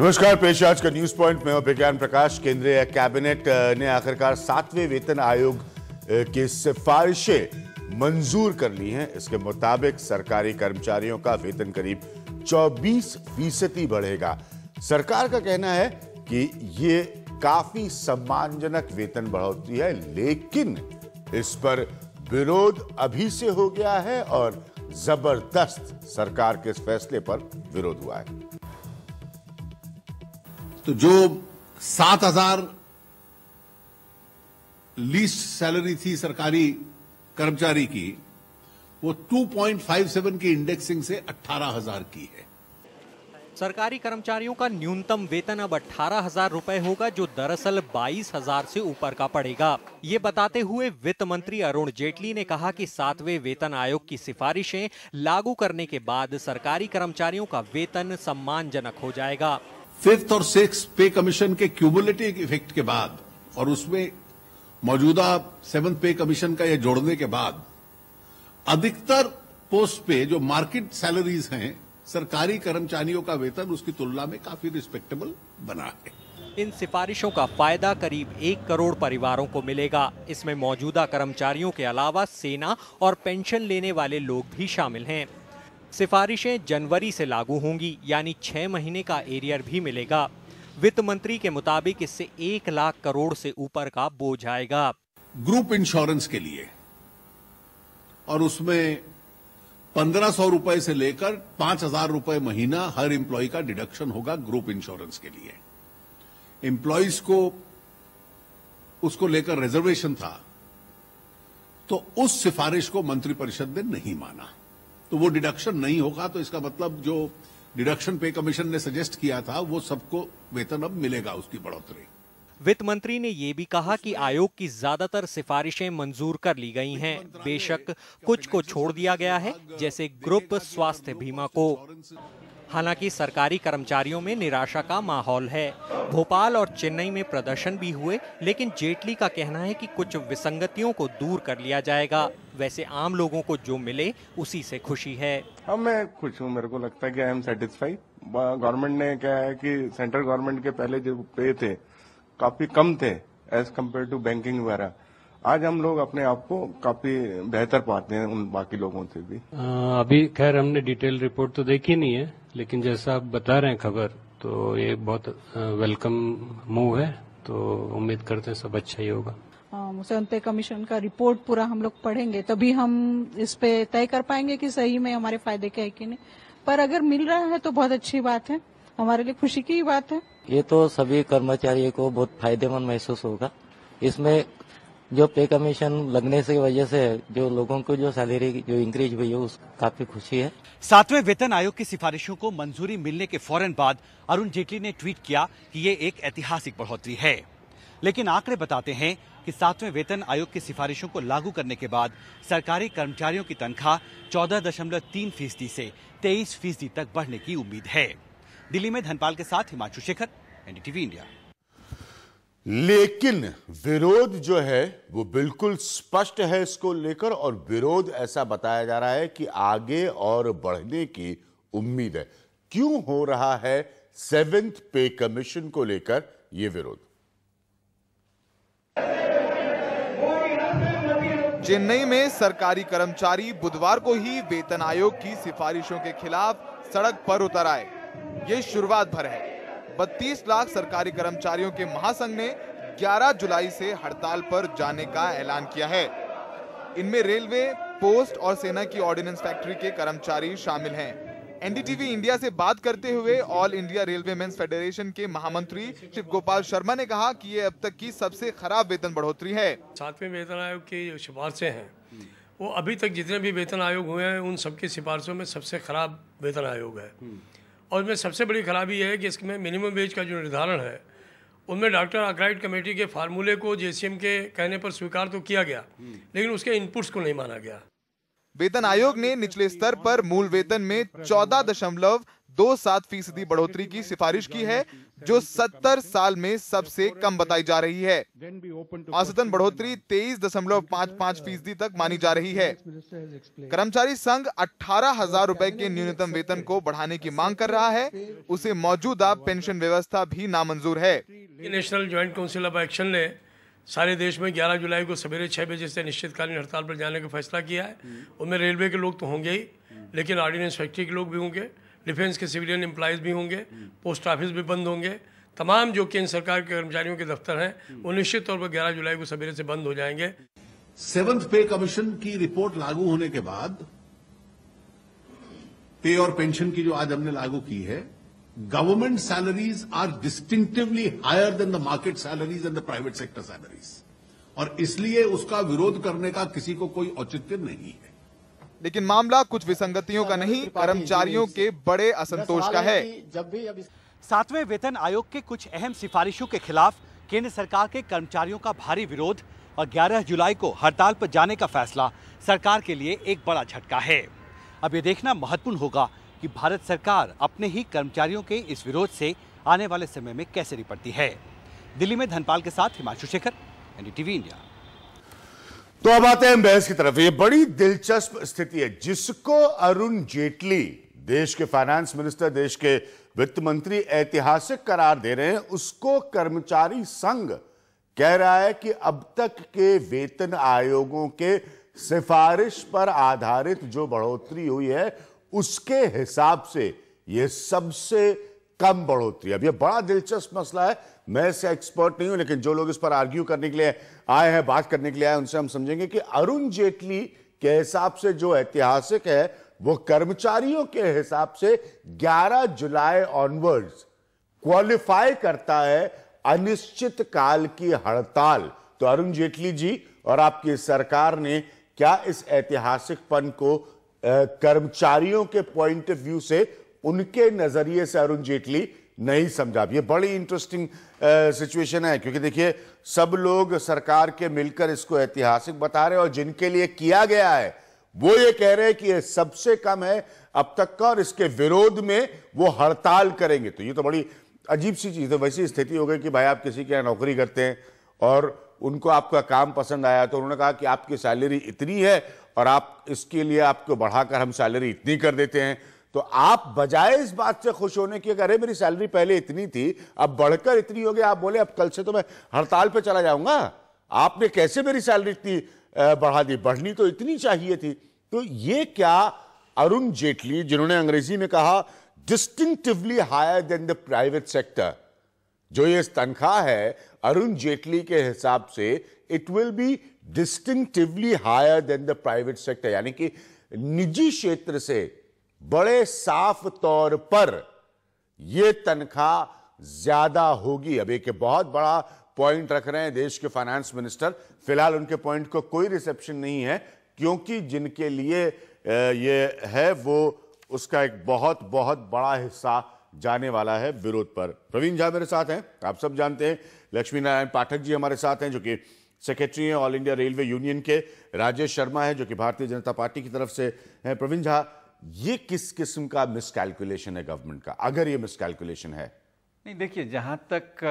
नमस्कार, पेश आज का न्यूज पॉइंट में विज्ञान प्रकाश। केंद्रीय कैबिनेट ने आखिरकार 7वें वेतन आयोग की सिफारिशें मंजूर कर ली हैं। इसके मुताबिक सरकारी कर्मचारियों का वेतन करीब 24% बढ़ेगा। सरकार का कहना है कि ये काफी सम्मानजनक वेतन बढ़ोतरी है, लेकिन इस पर विरोध अभी से हो गया है और जबरदस्त सरकार के इस फैसले पर विरोध हुआ है। तो जो 7,000 लीस्ट सैलरी थी सरकारी कर्मचारी की, वो 2.57 की इंडेक्सिंग से 18,000 की है। सरकारी कर्मचारियों का न्यूनतम वेतन अब 18,000 रुपए होगा, जो दरअसल 22,000 से ऊपर का पड़ेगा। ये बताते हुए वित्त मंत्री अरुण जेटली ने कहा कि 7वें वेतन आयोग की सिफारिशें लागू करने के बाद सरकारी कर्मचारियों का वेतन सम्मानजनक हो जाएगा। 5th और 6th पे कमीशन के क्यूमुलेटिव इफेक्ट के बाद और उसमें मौजूदा 7th पे कमीशन का यह जोड़ने के बाद अधिकतर पोस्ट पे जो मार्केट सैलरीज हैं, सरकारी कर्मचारियों का वेतन उसकी तुलना में काफी रिस्पेक्टेबल बना है। इन सिफारिशों का फायदा करीब 1 करोड़ परिवारों को मिलेगा। इसमें मौजूदा कर्मचारियों के अलावा सेना और पेंशन लेने वाले लोग भी शामिल हैं। सिफारिशें जनवरी से लागू होंगी, यानी 6 महीने का एरियर भी मिलेगा। वित्त मंत्री के मुताबिक इससे 1 लाख करोड़ से ऊपर का बोझ आएगा। ग्रुप इंश्योरेंस के लिए, और उसमें 1,500 रुपए से लेकर 5,000 रुपए महीना हर एम्प्लॉय का डिडक्शन होगा ग्रुप इंश्योरेंस के लिए। एम्प्लॉयज को उसको लेकर रिजर्वेशन था, तो उस सिफारिश को मंत्रिपरिषद ने नहीं माना, तो वो डिडक्शन नहीं होगा। तो इसका मतलब जो डिडक्शन पे कमीशन ने सजेस्ट किया था, वो सबको वेतन अब मिलेगा, उसकी बढ़ोतरी। वित्त मंत्री ने ये भी कहा कि आयोग की ज्यादातर सिफारिशें मंजूर कर ली गई हैं। बेशक कुछ को छोड़ दिया गया है, जैसे ग्रुप स्वास्थ्य बीमा को। हालांकि सरकारी कर्मचारियों में निराशा का माहौल है। भोपाल और चेन्नई में प्रदर्शन भी हुए, लेकिन जेटली का कहना है कि कुछ विसंगतियों को दूर कर लिया जाएगा। वैसे आम लोगों को जो मिले उसी से खुशी है। हाँ, मैं खुश हूँ। मेरे को लगता है कि आई एम सेटिस्फाइड। गवर्नमेंट ने क्या है कि सेंट्रल गवर्नमेंट के पहले जो पे थे काफी कम थे एज कम्पेयर टू बैंकिंग वगैरह। आज हम लोग अपने आप को काफी बेहतर पाते हैं उन बाकी लोगों से भी। अभी खैर हमने डिटेल रिपोर्ट तो देखी नहीं है, लेकिन जैसा आप बता रहे हैं खबर, तो ये बहुत वेलकम मूव है। तो उम्मीद करते हैं सब अच्छा ही होगा। 7th पे कमीशन का रिपोर्ट पूरा हम लोग पढ़ेंगे, तभी हम इस पे तय कर पाएंगे कि सही में हमारे फायदे के है कि नहीं। पर अगर मिल रहा है तो बहुत अच्छी बात है, हमारे लिए खुशी की बात है। ये तो सभी कर्मचारियों को बहुत फायदेमंद महसूस होगा। इसमें जो पे कमीशन लगने से वजह से जो लोगों को जो सैलरी जो इंक्रीज हुई है, उस काफी खुशी है। 7वें वेतन आयोग की सिफारिशों को मंजूरी मिलने के फौरन बाद अरुण जेटली ने ट्वीट किया कि ये एक ऐतिहासिक बढ़ोतरी है। लेकिन आंकड़े बताते हैं कि 7वें वेतन आयोग की सिफारिशों को लागू करने के बाद सरकारी कर्मचारियों की तनख्वाह 14.3% से 23% तक बढ़ने की उम्मीद है। दिल्ली में धनपाल के साथ हिमांशु शेखर, एनडीटीवी इंडिया। लेकिन विरोध जो है वो बिल्कुल स्पष्ट है इसको लेकर, और विरोध ऐसा बताया जा रहा है कि आगे और बढ़ने की उम्मीद है। क्यों हो रहा है 7th पे कमीशन को लेकर ये विरोध? चेन्नई में सरकारी कर्मचारी बुधवार को ही वेतन आयोग की सिफारिशों के खिलाफ सड़क पर उतर आए। ये शुरुआत भर है। 32 लाख सरकारी कर्मचारियों के महासंघ ने 11 जुलाई से हड़ताल पर जाने का ऐलान किया है। इनमें रेलवे, पोस्ट और सेना की ऑर्डिनेंस फैक्ट्री के कर्मचारी शामिल हैं। एनडीटीवी इंडिया से बात करते हुए All India railway mains Federation के महामंत्री शिव गोपाल शर्मा ने कहा कि ये अब तक की सबसे खराब वेतन बढ़ोतरी है। 7वें वेतन आयोग की जो सिफारिशें हैं, वो अभी तक जितने भी वेतन आयोग हुए हैं उन सबकी सिफारिशों में सबसे खराब वेतन आयोग है। और इसमें सबसे बड़ी खराबी यह है कि इसमें मिनिमम वेज का जो निर्धारण है, उनमें डॉक्टर आर्कराइट कमेटी के फार्मूले को जेसीएम के कहने पर स्वीकार तो किया गया, लेकिन उसके इनपुट्स को नहीं माना गया। वेतन आयोग ने निचले स्तर पर मूल वेतन में 2.7% बढ़ोतरी की सिफारिश की है, जो 70 साल में सबसे कम बताई जा रही है। औसतन बढ़ोतरी 23.55% तक मानी जा रही है। कर्मचारी संघ 18,000 रुपए के न्यूनतम वेतन को बढ़ाने की मांग कर रहा है। उसे मौजूदा पेंशन व्यवस्था भी नामंजूर है। National joint council of action ने सारे देश में 11 जुलाई को सवेरे 6 बजे से निश्चितकालीन हड़ताल पर जाने का फैसला किया है। उनमें रेलवे के लोग तो होंगे ही, लेकिन ऑर्डिनेंस फैक्ट्री के लोग भी होंगे, डिफेंस के सिविलियन एम्प्लॉयज भी होंगे, पोस्ट ऑफिस भी बंद होंगे। तमाम जो केंद्र सरकार के कर्मचारियों के दफ्तर हैं वो निश्चित तौर पर 11 जुलाई को सवेरे से बंद हो जाएंगे। 7th पे कमीशन की रिपोर्ट लागू होने के बाद पे और पेंशन की जो आज हमने लागू की है, government salaries are distinctively higher than the market salaries and the private sector salaries, और इसलिए उसका विरोध करने का किसी को कोई औचित्य नहीं है। लेकिन मामला कुछ विसंगतियों का नहीं, कर्मचारियों के बड़े असंतोष का है। 7वें वेतन आयोग के कुछ अहम सिफारिशों के खिलाफ केंद्र सरकार के कर्मचारियों का भारी विरोध और 11 जुलाई को हड़ताल पर जाने का फैसला सरकार के लिए एक बड़ा झटका है। अब ये देखना महत्वपूर्ण होगा कि भारत सरकार अपने ही कर्मचारियों के इस विरोध से आने वाले समय में कैसे निपटती है। दिल्ली में धनपाल के साथ हिमांशु शेखर, एनडीटीवी इंडिया। तो अब आते हैं बहस की तरफ। ये बड़ी दिलचस्प स्थिति है जिसको अरुण जेटली, देश के फाइनेंस मिनिस्टर, देश के वित्त मंत्री, ऐतिहासिक करार दे रहे हैं। उसको कर्मचारी संघ कह रहा है कि अब तक के वेतन आयोगों के सिफारिश पर आधारित जो बढ़ोतरी हुई है उसके हिसाब से यह सबसे कम बढ़ोतरी। अब यह बड़ा दिलचस्प मसला है। मैं इससे एक्सपर्ट नहीं हूं, लेकिन जो लोग इस पर आर्ग्यू करने के लिए आए हैं, बात करने के लिए आए, उनसे हम समझेंगे कि अरुण जेटली के हिसाब से जो ऐतिहासिक है वो कर्मचारियों के हिसाब से 11 जुलाई ऑनवर्ड्स क्वालिफाई करता है अनिश्चित काल की हड़ताल। तो अरुण जेटली जी और आपकी सरकार ने क्या इस ऐतिहासिक पन को कर्मचारियों के पॉइंट ऑफ व्यू से, उनके नजरिए से अरुण जेटली नहीं समझा? ये बड़ी इंटरेस्टिंग सिचुएशन है, क्योंकि देखिए सब लोग सरकार के मिलकर इसको ऐतिहासिक बता रहे हैं और जिनके लिए किया गया है वो ये कह रहे हैं कि ये सबसे कम है अब तक का और इसके विरोध में वो हड़ताल करेंगे। तो ये तो बड़ी अजीब सी चीज है। वैसी स्थिति हो गई कि भाई आप किसी के यहाँ नौकरी करते हैं और उनको आपका काम पसंद आया तो उन्होंने कहा कि आपकी सैलरी इतनी है और आप इसके लिए आपको बढ़ाकर हम सैलरी इतनी कर देते हैं। तो आप बजाय इस बात से खुश होने की, अरे मेरी सैलरी पहले इतनी थी अब बढ़कर इतनी हो गई, आप बोले अब कल से तो मैं हड़ताल पे चला जाऊंगा। आपने कैसे मेरी सैलरी इतनी बढ़ा दी? बढ़नी तो इतनी चाहिए थी। तो ये क्या अरुण जेटली, जिन्होंने अंग्रेजी में कहा distinctively higher than the private sector, जो ये तनख्वाह है अरुण जेटली के हिसाब से it will be distinctively higher than the private sector, यानी कि निजी क्षेत्र से बड़े साफ तौर पर यह तनख्वाह ज्यादा होगी। अब एक बहुत बड़ा पॉइंट रख रहे हैं देश के फाइनेंस मिनिस्टर। फिलहाल उनके पॉइंट को कोई रिसेप्शन नहीं है, क्योंकि जिनके लिए ये है वो उसका एक बहुत बहुत बड़ा हिस्सा जाने वाला है विरोध पर। प्रवीण झा मेरे साथ हैं, आप सब जानते हैं। लक्ष्मी नारायण पाठक जी हमारे साथ हैं, जो कि सेक्रेटरी हैं ऑल इंडिया रेलवे यूनियन के। राजेश शर्मा है, जो कि भारतीय जनता पार्टी की तरफ से हैं। प्रवीण झा, ये किस किस्म का मिसकैलकुलेशन है गवर्नमेंट का, अगर ये मिसकैलकुलेशन है? नहीं, देखिए, जहां तक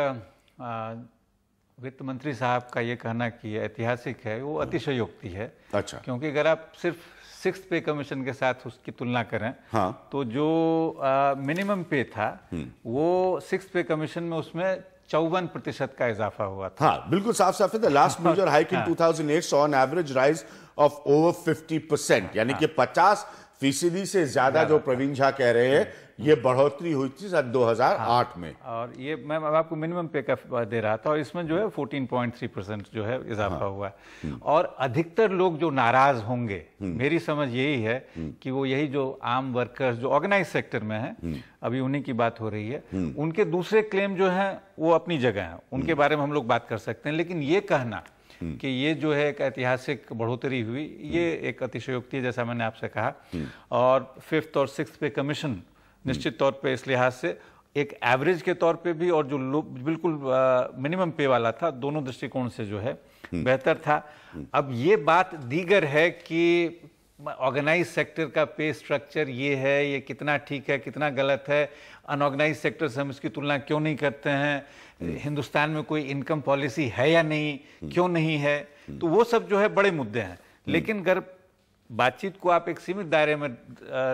वित्त मंत्री साहब का ये कहना कि ऐतिहासिक है, वो अतिशयोक्ति है। अच्छा। क्योंकि अगर आप सिर्फ 6th पे कमीशन के साथ उसकी तुलना करें, हाँ, तो जो मिनिमम पे था वो 6th पे कमीशन में उसमें 54% का इजाफा हुआ था। हाँ, बिल्कुल साफ साफ है। The last major hike in 2008 saw an average rise of over 50%, यानी कि 50% से ज्यादा जो प्रवीण झा कह रहे हैं ये बढ़ोतरी हुई थी 2008 में। और ये मैं आपको मिनिमम पे का दे रहा था, और इसमें जो है 14.3% जो है इजाफा हुआ है। और अधिकतर लोग जो नाराज होंगे, मेरी समझ यही है कि वो यही जो आम वर्कर्स जो ऑर्गेनाइज सेक्टर में हैं, अभी उन्हीं की बात हो रही है। उनके दूसरे क्लेम जो हैं वो अपनी जगह हैं, उनके बारे में हम लोग बात कर सकते हैं। लेकिन ये कहना कि ये जो है एक ऐतिहासिक बढ़ोतरी हुई, ये एक अतिशयोक्ति है, जैसा मैंने आपसे कहा। और 5th और 6th पे कमीशन निश्चित तौर पे इस लिहाज से एक एवरेज के तौर पे भी और जो बिल्कुल मिनिमम पे वाला था, दोनों दृष्टिकोण से जो है बेहतर था। अब ये बात दीगर है कि ऑर्गेनाइज सेक्टर का पे स्ट्रक्चर ये है, ये कितना ठीक है, कितना गलत है, अनऑर्गेनाइज सेक्टर से हम इसकी तुलना क्यों नहीं करते हैं, हिंदुस्तान में कोई इनकम पॉलिसी है या नहीं, क्यों नहीं है, तो वो सब जो है बड़े मुद्दे हैं। लेकिन अगर बातचीत को आप एक सीमित दायरे में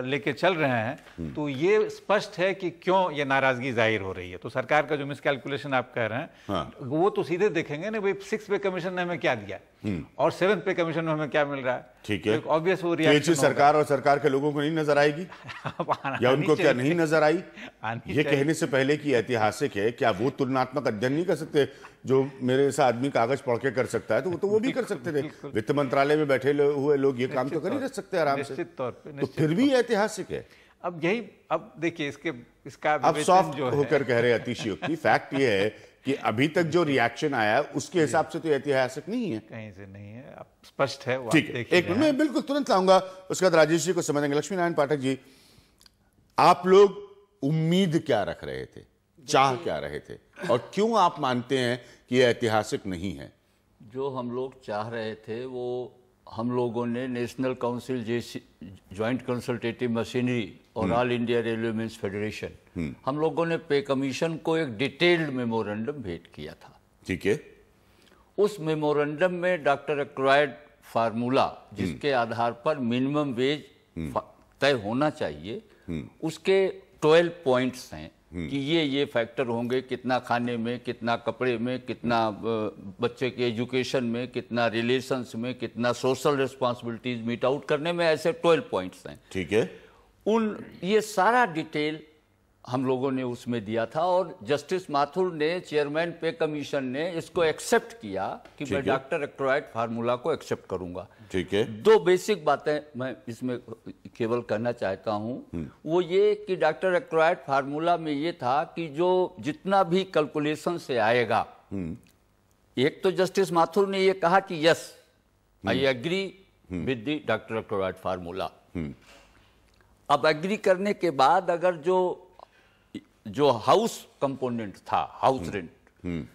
लेके चल रहे हैं तो ये स्पष्ट है कि क्यों ये नाराजगी जाहिर हो रही है। तो सरकार का जो मिसकैलकुलेशन आप कह रहे हैं वो तो सीधे देखेंगे ना, भाई 6 पे कमीशन ने हमें क्या दिया और 7 पे कमीशन में हमें क्या मिल रहा है। ठीक है, ऑब्वियस वो रिएक्शन सरकार और सरकार के लोगों को नहीं नजर आएगी या उनको क्या नहीं नजर आई? ये कहने से पहले कि ऐतिहासिक है, क्या वो तुलनात्मक अध्ययन नहीं कर सकते जो मेरे जैसा आदमी कागज पढ़ के कर सकता है? तो वो भी कर सकते थे। वित्त मंत्रालय में बैठे हुए लोग ये काम तो कर ही रह सकते हैं आराम से। निश्चित तौर पे, तो फिर भी ऐतिहासिक है। अब देखिए इसका अब सॉफ्ट होकर कह रहे अतिशयोक्ति, फैक्ट ये है कि अभी तक जो रिएक्शन आया उसके हिसाब से तो ऐतिहासिक नहीं है, कहीं से नहीं है, अब स्पष्ट है। ठीक है, एक मिनट मैं बिल्कुल तुरंत लाऊंगा, उसके बाद राजेश जी को समझेंगे। लक्ष्मी नारायण पाठक जी, आप लोग उम्मीद क्या रख रहे थे, चाह क्या रहे थे, और क्यों आप मानते हैं कि यह ऐतिहासिक नहीं है? जो हम लोग चाह रहे थे वो हम लोगों ने national council joint consultative machinery और all India railway mains federation, हम लोगों ने पे कमीशन को एक डिटेल्ड मेमोरेंडम भेंट किया था। ठीक है, उस मेमोरेंडम में डॉक्टर एक्वायर्ड फार्मूला जिसके आधार पर मिनिमम वेज तय होना चाहिए, उसके 12 पॉइंट्स हैं कि ये फैक्टर होंगे, कितना खाने में, कितना कपड़े में, कितना बच्चे के एजुकेशन में, कितना रिलेशंस में, कितना सोशल रिस्पॉन्सिबिलिटीज मीट आउट करने में, ऐसे 12 पॉइंट्स हैं। ठीक है, ये सारा डिटेल हम लोगों ने उसमें दिया था और जस्टिस माथुर ने, चेयरमैन पे कमीशन ने इसको एक्सेप्ट किया कि मैं डॉक्टर एक्वायर्ड फार्मूला को एक्सेप्ट करूंगा। ठीक है, 2 बेसिक बातें मैं इसमें केवल कहना चाहता हूं, वो ये कि डॉक्टर एक्वायर्ड फार्मूला में ये था कि जो जितना भी कैलकुलेशन से आएगा, एक तो जस्टिस माथुर ने ये कहा कि yes I agree with the doctor Aykroyd formula. अब एग्री करने के बाद अगर जो हाउस कंपोनेंट था, हाउस रेंट,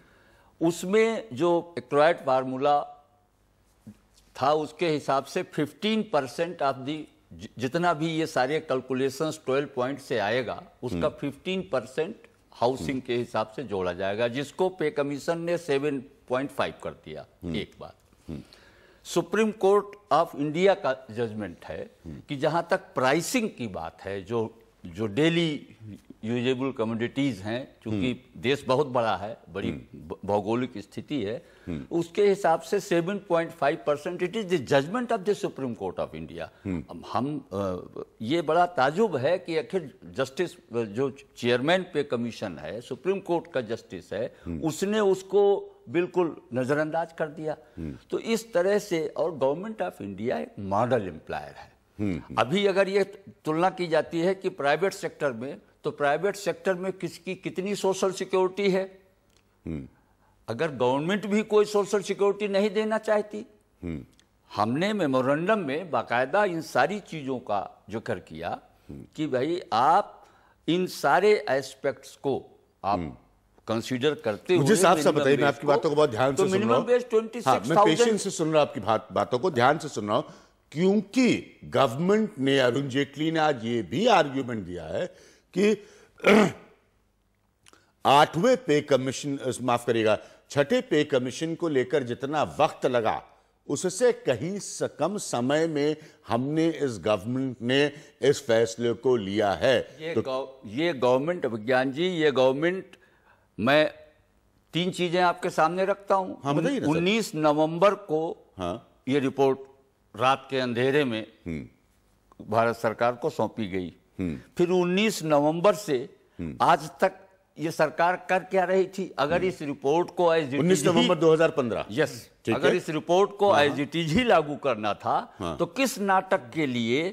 उसमें जो एक्वायर्ड फार्मूला था उसके हिसाब से 15% ऑफ दी, जितना भी ये सारे कैलकुलेशंस 12 पॉइंट से आएगा उसका 15% हाउसिंग के हिसाब से जोड़ा जाएगा, जिसको पे कमीशन ने 7.5 कर दिया। एक बात, सुप्रीम कोर्ट ऑफ इंडिया का जजमेंट है कि जहां तक प्राइसिंग की बात है, जो डेली यूजेबल कमोडिटीज हैं, क्योंकि देश बहुत बड़ा है, बड़ी भौगोलिक स्थिति है, उसके हिसाब से 7.5%, it is the judgment of the Supreme Court of India. ये बड़ा ताजुब है कि आखिर जस्टिस जो चेयरमैन पे कमीशन है, सुप्रीम कोर्ट का जस्टिस है, उसने उसको बिल्कुल नजरअंदाज कर दिया। तो इस तरह से, और गवर्नमेंट ऑफ इंडिया एक मॉडल एम्प्लॉयर है। अभी अगर ये तुलना की जाती है कि प्राइवेट सेक्टर में, तो प्राइवेट सेक्टर में किसकी कितनी सोशल सिक्योरिटी है? अगर गवर्नमेंट भी कोई सोशल सिक्योरिटी नहीं देना चाहती, हमने मेमोरेंडम में बाकायदा इन सारी चीजों का जिक्र किया कि भाई आप इन सारे एस्पेक्ट्स को आप कंसीडर करते हुए, मुझे साफ साफ बताइए, मैं आपकी बातों को बहुत ध्यान से सुन रहा हूं। हाँ, मैं पेशेंस से सुन रहा हूं, आपकी बातों को ध्यान से सुन रहा हूं, क्योंकि गवर्नमेंट ने, अरुण जेटली ने आज ये भी आर्ग्यूमेंट दिया है कि 8वें पे कमीशन, माफ करिएगा, 6ठे पे कमीशन को लेकर जितना वक्त लगा उससे कहीं कम समय में हमने, इस गवर्नमेंट ने इस फैसले को लिया है। ये गवर्नमेंट, विज्ञान जी, ये गवर्नमेंट, मैं 3 चीजें आपके सामने रखता हूं। हाँ, 19 नवंबर को ये रिपोर्ट रात के अंधेरे में भारत सरकार को सौंपी गई। फिर 19 नवंबर से आज तक ये सरकार कर क्या रही थी? अगर इस रिपोर्ट को 19 नवंबर 2015, यस, अगर इस रिपोर्ट को एज इट इज ही लागू करना था, तो किस नाटक के लिए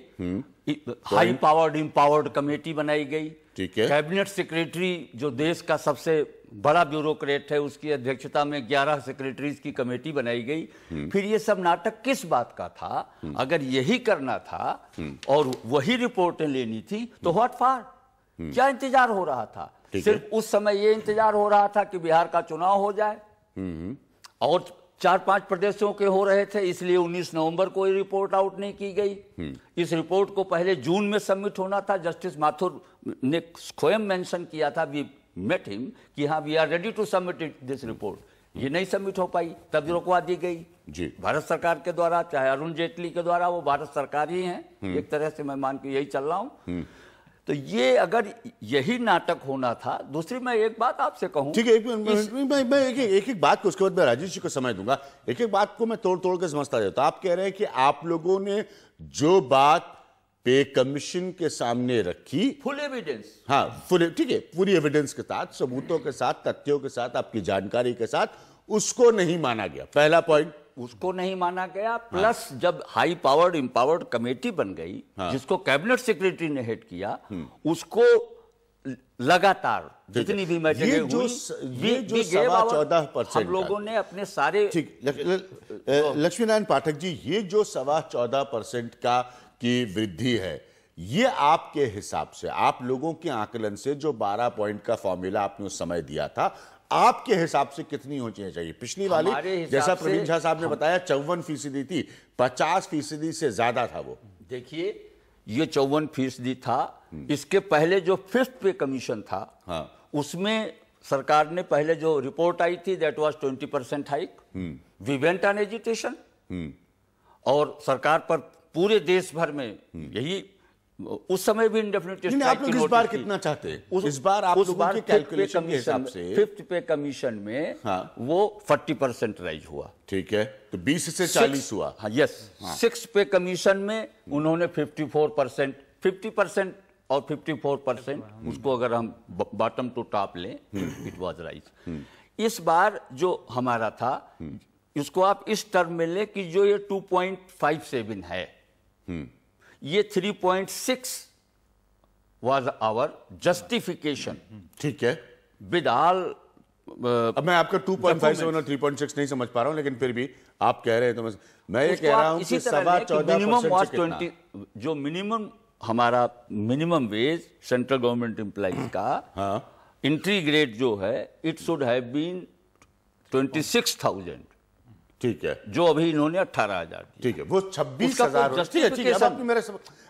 हाई पावर्ड इम्पावर्ड कमेटी बनाई गई? ठीक है, कैबिनेट सेक्रेटरी जो देश का सबसे बड़ा ब्यूरोक्रेट है, उसकी अध्यक्षता में 11 सेक्रेटरीज की कमेटी बनाई गई। फिर ये सब नाटक किस बात का था? अगर यही करना था और वही रिपोर्टें लेनी थी, तो व्हाट फॉर? क्या इंतजार हो रहा था? सिर्फ उस समय ये इंतजार हो रहा था कि बिहार का चुनाव हो जाए और 4-5 प्रदेशों के हो रहे थे, इसलिए 19 नवंबर को ये रिपोर्ट आउट नहीं की गई। इस रिपोर्ट को पहले जून में सबमिट होना था। जस्टिस माथुर ने स्वयं मेंशन किया था, वी मेट हिम, कि हाँ we are ready to submit this report. ये नहीं सबमिट हो पाई, तब रोकवा दी गई जी भारत सरकार के द्वारा, चाहे अरुण जेटली के द्वारा। वो भारत सरकार ही है एक तरह से, मैं मान के यही चल रहा हूं। तो ये अगर यही नाटक होना था। दूसरी मैं एक बात आपसे कहूं, ठीक है, मैं एक बात को, उसके बाद मैं राजेश जी को समय दूंगा। एक बात को मैं तोड़ के समझता जाता हूं। आप कह रहे हैं कि आप लोगों ने जो बात पे कमीशन के सामने रखी, फुल एविडेंस, हाँ फुल, ठीक है, पूरी एविडेंस के साथ, सबूतों के साथ, तथ्यों के साथ, आपकी जानकारी के साथ, उसको नहीं माना गया। पहला पॉइंट, उसको नहीं माना गया। प्लस जब हाई पावर्ड एम्पावर्ड कमेटी बन गई, जिसको कैबिनेट सेक्रेटरी ने हेड किया, उसको लगातार जितनी भी मैटिंग ये जो 14% हम लोगों ने अपने सारे, ठीक, लक्ष्मीनारायण पाठक जी, ये जो 14% का की वृद्धि है, ये आपके हिसाब से, आप लोगों के आकलन से, जो 12 पॉइंट का फॉर्मूला आपने उस समय दिया था, आपके हिसाब से कितनी होनी चाहिए? पिछली वाली, जैसा प्रवीण झा साहब ने बताया, 54% थी, 50% से ज्यादा था वो। देखिए, ये 54% था। इसके पहले जो 5th पे कमीशन था, उसमें सरकार ने पहले जो रिपोर्ट आई थी, that was 20% hike. We went on agitation, और सरकार पर पूरे देश भर में यही, उस समय भी इंडेफिनिट स्ट्राइक आप लोग इस बार कितना चाहते हैं? इस बार आप लोगों के कैलकुलेशन के हिसाब से 5th पे कमीशन में वो 40% राइज हुआ। ठीक है, तो 20 से 40 हुआ। हाँ, यस। 6th पे कमीशन में उन्होंने 54%, 50% और 54%, उसको अगर हम बॉटम टू टॉप लें, इट वाज राइज। इस बार जो हमारा था, इसको आप इस टर्म में ले कि जो ये 2.57 है, ये 3.6 वाज आवर जस्टिफिकेशन। ठीक है, विद ऑल। अब मैं आपका 2.57 और 3.6 नहीं समझ पा रहा हूं, लेकिन फिर भी आप कह रहे हैं, तो मैं ये कह रहा हूं कि 14% जो मिनिमम हमारा minimum wage central government employees का एंट्री ग्रेड जो है, इट शुड हैव बीन 26,000। ठीक है, जो अभी इन्होंने 18,000। ठीक है, वो 26,000।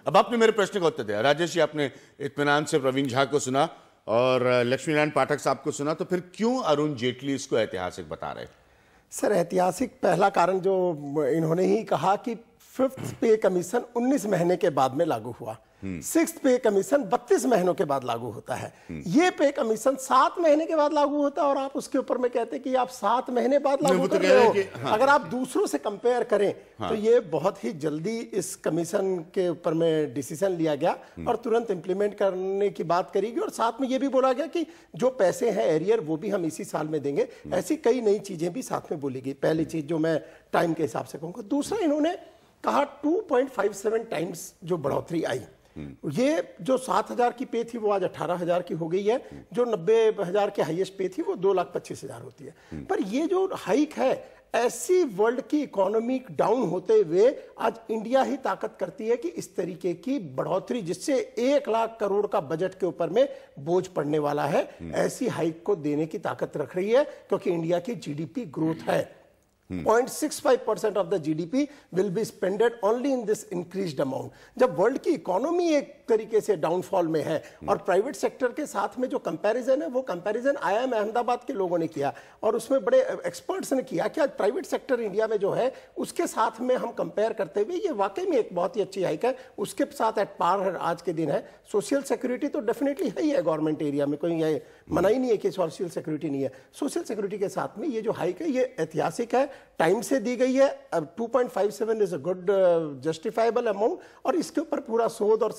अब आपने मेरे प्रश्न का उत्तर दिया। राजेश जी, आपने इत्मीनान से प्रवीण झा को सुना और लक्ष्मीनारायण पाठक साहब को सुना, तो फिर क्यों अरुण जेटली इसको ऐतिहासिक बता रहे? सर, ऐतिहासिक पहला कारण जो इन्होंने ही कहा कि 5th पे कमीशन 19 महीने के बाद में लागू हुआ, 6th पे कमीशन 32 महीनों के बाद लागू होता है, ये पे कमीशन 7 महीने के बाद लागू होता है, और आप उसके ऊपर में कहते हैं कि आप 7 महीने बाद लागू कर रहे हो। अगर आप दूसरों से कंपेयर करें तो ये बहुत ही जल्दी इस कमीशन के ऊपर में डिसीजन लिया गया और तुरंत इंप्लीमेंट करने की बात करेगी, और साथ में ये भी बोला गया कि जो पैसे हैं एरियर, वो भी हम इसी साल में देंगे। ऐसी कई नई चीजें भी साथ में बोली गई। पहली चीज जो मैं टाइम के हिसाब से कहूंगा। दूसरा, इन्होंने कहा 2.57 टाइम्स जो बढ़ोतरी आई, ये जो 7,000 की पे थी वो आज 18,000 की हो गई है, जो 90,000 के हाईएस्ट पे थी वो 2,25,000 होती है। पर ये जो हाइक है, ऐसी वर्ल्ड की इकोनॉमी डाउन होते हुए आज इंडिया ही ताकत करती है कि इस तरीके की बढ़ोतरी, जिससे 1 लाख करोड़ का बजट के ऊपर में बोझ पड़ने वाला है, ऐसी हाइक को देने की ताकत रख रही है, क्योंकि इंडिया की जीडीपी ग्रोथ है। 0.65% of the GDP will be spended only in this increased amount. जब वर्ल्ड की इकोनॉमी एक तरीके से डाउनफॉल में है और प्राइवेट सेक्टर के साथ में जो कंपैरिजन है, वो कंपैरिजन IIM अहमदाबाद के लोगों ने किया और उसमें बड़े एक्सपर्ट्स ने किया कि आज प्राइवेट सेक्टर इंडिया में जो है उसके साथ में हम कंपेयर करते हुए ये वाकई में एक बहुत ही अच्छी हाइक है। उसके साथ एट पार आज के दिन है। सोशल सिक्योरिटी तो डेफिनेटली है ही है गवर्नमेंट एरिया में, कोई ये मना ही नहीं है कि सोशल सिक्योरिटी नहीं है। सोशल सिक्योरिटी के साथ में ये जो हाइक है ये ऐतिहासिक है, टाइम से दी गई है। 2.57 is a good justifiable amount, और इसके ऊपर पूरा शोध और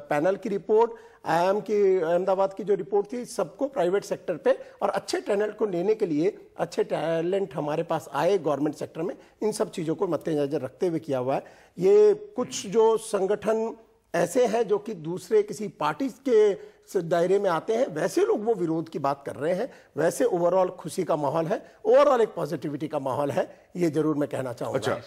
पैनल की रिपोर्ट, IIM की अहमदाबाद की जो रिपोर्ट थी, सबको प्राइवेट सेक्टर पे और अच्छे टैलेंट को लेने के लिए, अच्छे टैलेंट हमारे पास आए गवर्नमेंट सेक्टर में, इन सब चीज़ों को मद्देनजर रखते हुए किया हुआ है। ये कुछ जो संगठन ऐसे हैं जो कि दूसरे किसी पार्टी के दायरे में आते हैं, वैसे लोग वो विरोध की बात कर रहे हैं। वैसे ओवरऑल खुशी का माहौल है, ओवरऑल एक पॉजिटिविटी का माहौल है, ये जरूर मैं कहना चाहूँगा।